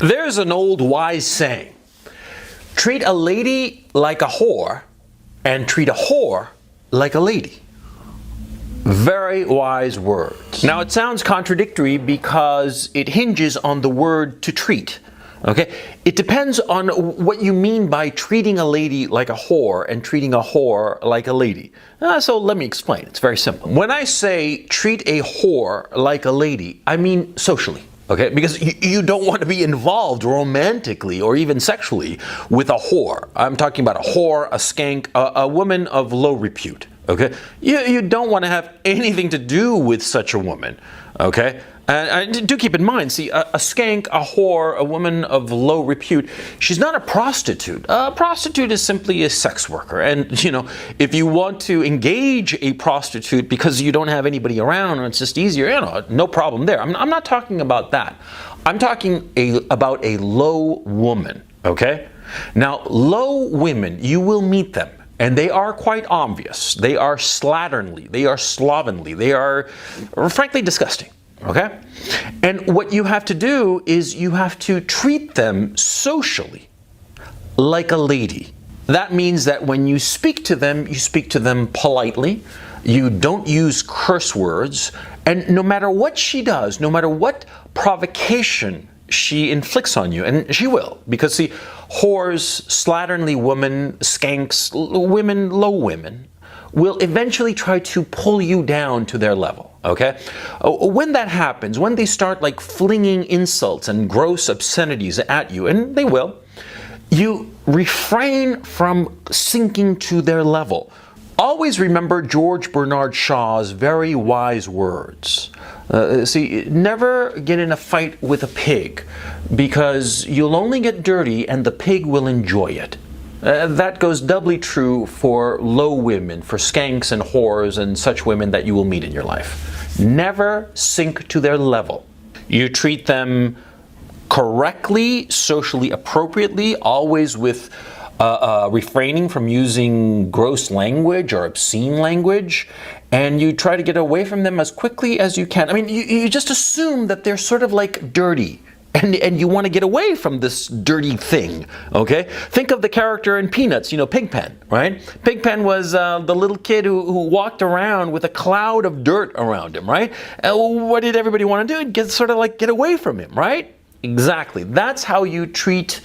There's an old wise saying, treat a lady like a whore and treat a whore like a lady. Very wise words. Now it sounds contradictory because it hinges on the word to treat. Okay? It depends on what you mean by treating a lady like a whore and treating a whore like a lady. So let me explain. It's very simple. When I say treat a whore like a lady, I mean socially. Okay, because you don't want to be involved romantically or even sexually with a whore. I'm talking about a whore, a skank, a woman of low repute. Okay, you don't want to have anything to do with such a woman. Okay, and do keep in mind, see, a skank, a whore, a woman of low repute, she's not a prostitute. A prostitute is simply a sex worker. And, you know, if you want to engage a prostitute because you don't have anybody around or it's just easier, you know, no problem there. I'm not talking about that. I'm talking about a low woman, okay? Now, low women, you will meet them. And they are quite obvious. They are slatternly. They are slovenly. They are, frankly, disgusting. Okay? And what you have to do is you have to treat them socially like a lady. That means that when you speak to them politely. You don't use curse words. And no matter what she does, no matter what provocation she inflicts on you, and she will, because see, whores, slatternly women, skanks, women, low women, will eventually try to pull you down to their level, okay? When that happens, when they start like flinging insults and gross obscenities at you, and they will, you refrain from sinking to their level. Always remember George Bernard Shaw's very wise words. See, never get in a fight with a pig because you'll only get dirty and the pig will enjoy it. That goes doubly true for low women, for skanks and whores and such women that you will meet in your life. Never sink to their level. You treat them correctly, socially appropriately, always with refraining from using gross language or obscene language, and you try to get away from them as quickly as you can. I mean, you just assume that they're sort of like dirty, and you want to get away from this dirty thing, okay? Think of the character in Peanuts, you know, Pigpen, right? Pigpen was the little kid who walked around with a cloud of dirt around him, right? What did everybody want to do? Get away from him, right? Exactly. That's how you treat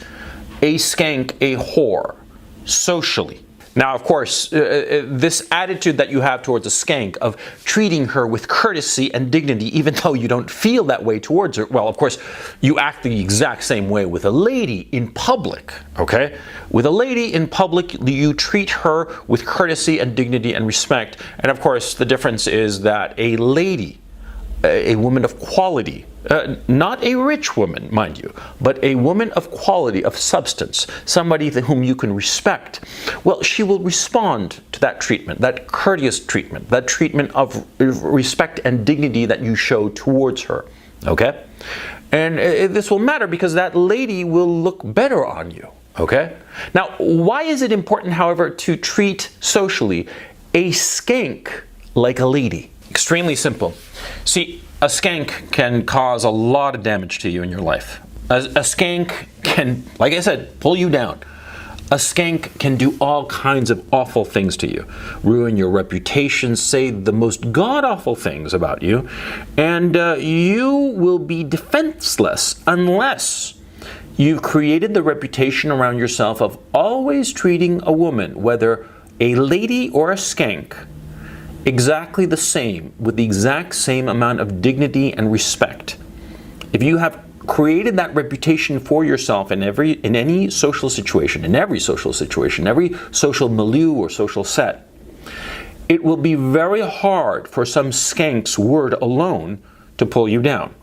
a skank, a whore, socially. Now, of course, this attitude that you have towards a skank of treating her with courtesy and dignity, even though you don't feel that way towards her, well, of course, you act the exact same way with a lady in public, okay? With a lady in public, you treat her with courtesy and dignity and respect. And of course, the difference is that a lady, a woman of quality, not a rich woman, mind you, but a woman of quality, of substance, somebody whom you can respect, well, she will respond to that treatment, that courteous treatment, that treatment of respect and dignity that you show towards her, okay? And this will matter because that lady will look better on you, okay? Now, why is it important, however, to treat socially a skank like a lady? Extremely simple. See, a skank can cause a lot of damage to you in your life. A skank can, like I said, pull you down. A skank can do all kinds of awful things to you. Ruin your reputation, say the most god-awful things about you, and you will be defenseless unless you've created the reputation around yourself of always treating a woman, whether a lady or a skank, exactly the same, with the exact same amount of dignity and respect. If you have created that reputation for yourself in any social situation, every social milieu or social set, it will be very hard for some skank's word alone to pull you down.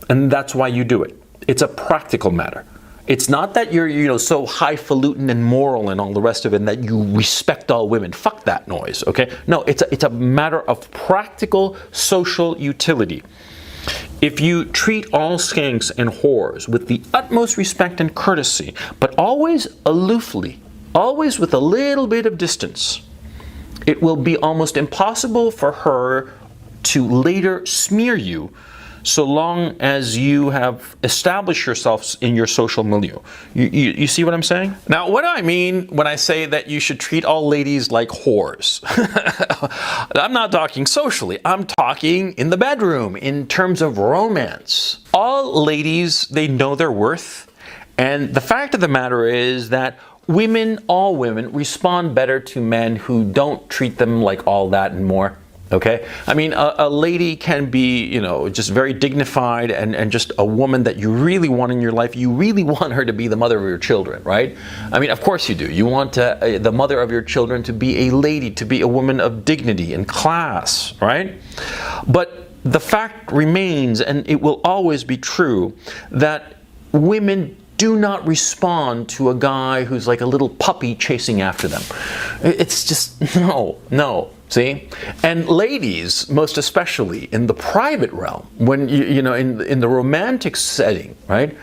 And that's why you do it. It's a practical matter. It's not that you're so highfalutin and moral and all the rest of it and that you respect all women. Fuck that noise, okay? No, it's a matter of practical social utility. If you treat all skanks and whores with the utmost respect and courtesy, but always aloofly, always with a little bit of distance, it will be almost impossible for her to later smear you so long as you have established yourselves in your social milieu. You see what I'm saying? Now, what do I mean when I say that you should treat all ladies like whores? I'm not talking socially. I'm talking in the bedroom, in terms of romance. All ladies, they know their worth. And the fact of the matter is that all women, respond better to men who don't treat them like all that and more. Okay? I mean, a lady can be, just very dignified and just a woman that you really want in your life. You really want her to be the mother of your children, right? I mean, of course you do. You want the mother of your children to be a lady, to be a woman of dignity and class, right? But the fact remains, and it will always be true, that women do not respond to a guy who's like a little puppy chasing after them. It's just, no. See? And ladies, most especially in the private realm, when in the romantic setting, right?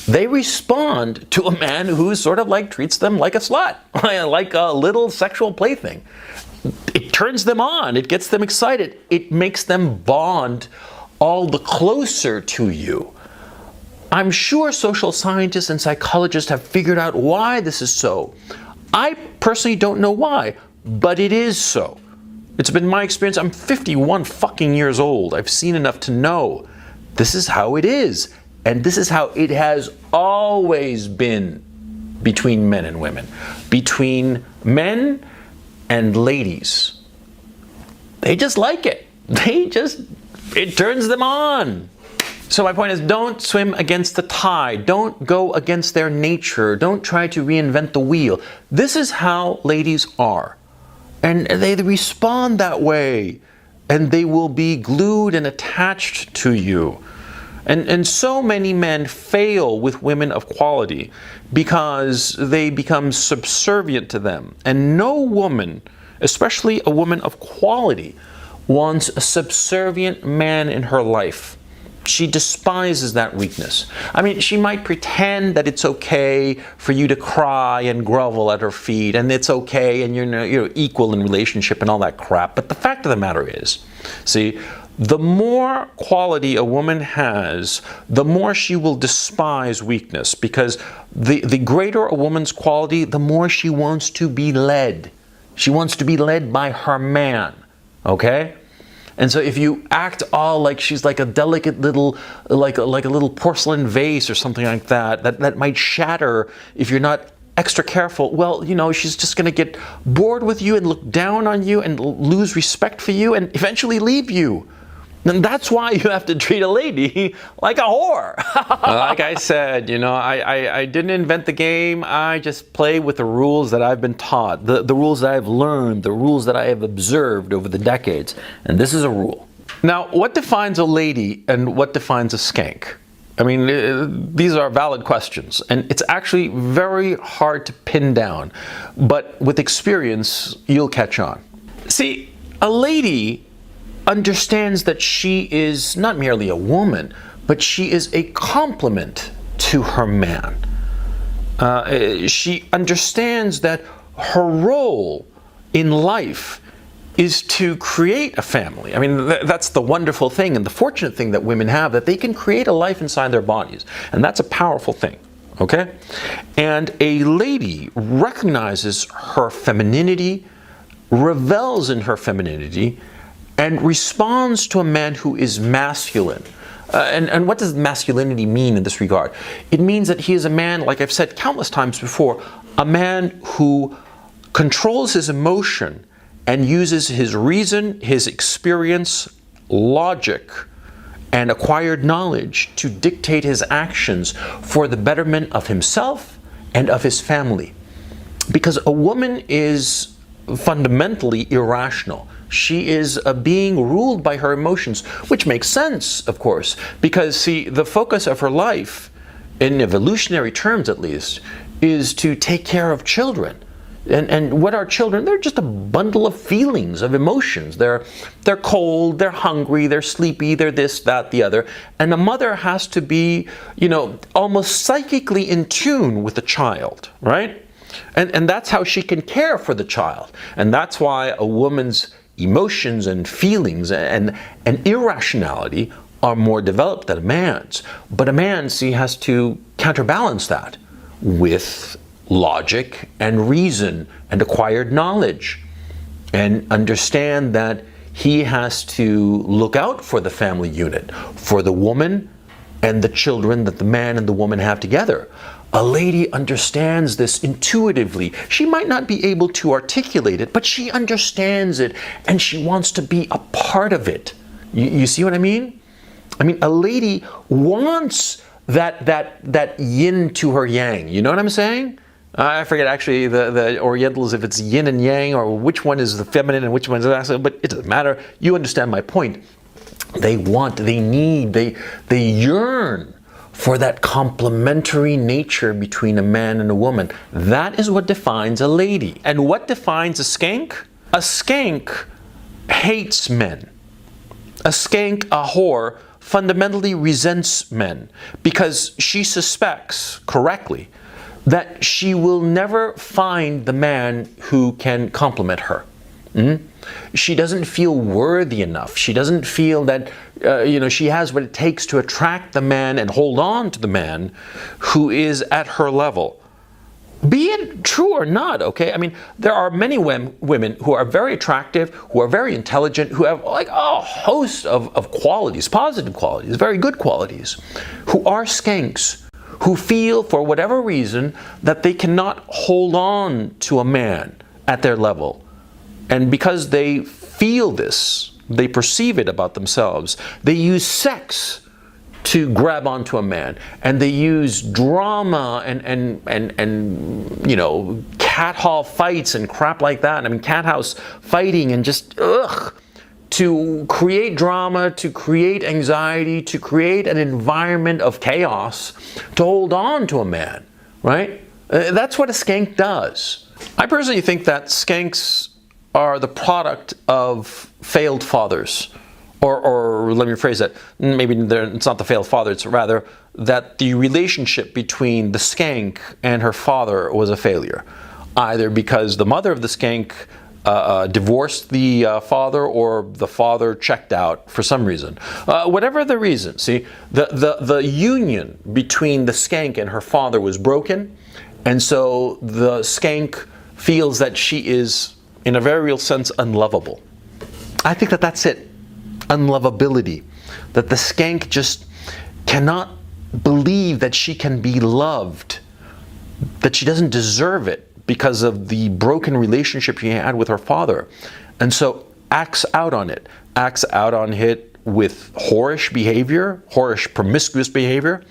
They respond to a man who sort of like treats them like a slut, like a little sexual plaything. It turns them on, it gets them excited, it makes them bond all the closer to you. I'm sure social scientists and psychologists have figured out why this is so. I personally don't know why, but it is so. It's been my experience. I'm 51 fucking years old. I've seen enough to know this is how it is. And this is how it has always been between men and women. Between men and ladies. They just like it. It turns them on. So my point is, don't swim against the tide. Don't go against their nature. Don't try to reinvent the wheel. This is how ladies are. And they respond that way, and they will be glued and attached to you. And so many men fail with women of quality because they become subservient to them. And no woman, especially a woman of quality, wants a subservient man in her life. She despises that weakness. I mean, she might pretend that it's okay for you to cry and grovel at her feet, and it's okay, and you're equal in relationship and all that crap. But the fact of the matter is, see, the more quality a woman has, the more she will despise weakness, because the greater a woman's quality, the more she wants to be led. She wants to be led by her man, okay? And so if you act all like she's like a delicate little, like a little porcelain vase or something like that might shatter if you're not extra careful, well, she's just going to get bored with you and look down on you and lose respect for you and eventually leave you. And that's why you have to treat a lady like a whore. Like I said, I didn't invent the game. I just play with the rules that I've been taught, the rules that I've learned, the rules that I have observed over the decades. And this is a rule. Now, what defines a lady and what defines a skank? I mean, these are valid questions. And it's actually very hard to pin down. But with experience, you'll catch on. See, a lady understands that she is not merely a woman, but she is a complement to her man. She understands that her role in life is to create a family. I mean, that's the wonderful thing and the fortunate thing that women have, that they can create a life inside their bodies. And that's a powerful thing, okay? And a lady recognizes her femininity, revels in her femininity, and responds to a man who is masculine. And what does masculinity mean in this regard? It means that he is a man, like I've said countless times before, a man who controls his emotion and uses his reason, his experience, logic, and acquired knowledge to dictate his actions for the betterment of himself and of his family. Because a woman is fundamentally irrational. She is a being ruled by her emotions, which makes sense, of course, because, see, the focus of her life, in evolutionary terms at least, is to take care of children. And what are children? They're just a bundle of feelings, of emotions. They're cold, they're hungry, they're sleepy, they're this, that, the other. And a mother has to be, almost psychically in tune with the child, right? And that's how she can care for the child. And that's why a woman's emotions and feelings and irrationality are more developed than a man's. But a man, see, has to counterbalance that with logic and reason and acquired knowledge, and understand that he has to look out for the family unit, for the woman and the children that the man and the woman have together. A lady understands this intuitively. She might not be able to articulate it, but she understands it, and she wants to be a part of it. You see what I mean? I mean, a lady wants that yin to her yang. You know what I'm saying? I forget actually the Orientals, if it's yin and yang, or which one is the feminine and which one is the masculine, but it doesn't matter. You understand my point. They want, they need, they yearn for that complementary nature between a man and a woman. That is what defines a lady. And what defines a skank? A skank hates men. A skank, a whore, fundamentally resents men because she suspects, correctly, that she will never find the man who can compliment her. She doesn't feel worthy enough. She doesn't feel that she has what it takes to attract the man and hold on to the man who is at her level. Be it true or not, okay? I mean, there are many women who are very attractive, who are very intelligent, who have like a host of qualities, positive qualities, very good qualities, who are skanks, who feel for whatever reason that they cannot hold on to a man at their level. And because they feel this, they perceive it about themselves, they use sex to grab onto a man, and they use drama and cat hall fights and crap like that. I mean, cat house fighting and just to create drama, to create anxiety, to create an environment of chaos, to hold on to a man, right? That's what a skank does. I personally think that skanks are the product of failed fathers. Or let me rephrase that, maybe it's not the failed father, it's rather that the relationship between the skank and her father was a failure. Either because the mother of the skank divorced the father, or the father checked out for some reason. Whatever the reason, see, the union between the skank and her father was broken, and so the skank feels that she is, in a very real sense, unlovable. I think that that's it. Unlovability. That the skank just cannot believe that she can be loved, that she doesn't deserve it because of the broken relationship she had with her father, and so acts out on it with whorish behavior, whorish promiscuous behavior,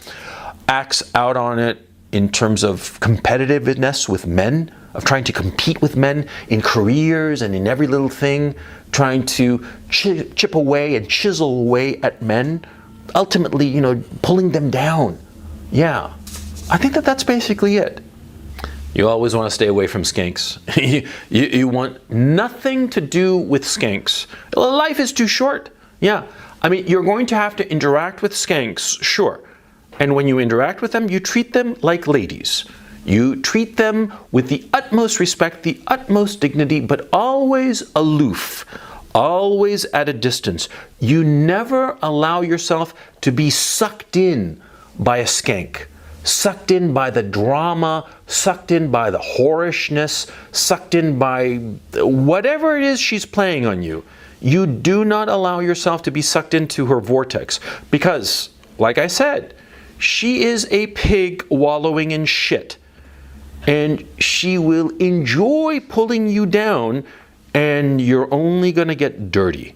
acts out on it in terms of competitiveness with men, of trying to compete with men in careers and in every little thing, trying to chip away and chisel away at men, ultimately, pulling them down. Yeah, I think that that's basically it. You always want to stay away from skanks. You want nothing to do with skanks. Life is too short. Yeah, I mean, you're going to have to interact with skanks, sure. And when you interact with them, you treat them like ladies. You treat them with the utmost respect, the utmost dignity, but always aloof, always at a distance. You never allow yourself to be sucked in by a skank, sucked in by the drama, sucked in by the whorishness, sucked in by whatever it is she's playing on you. You do not allow yourself to be sucked into her vortex because, like I said, she is a pig wallowing in shit. And she will enjoy pulling you down, and you're only going to get dirty.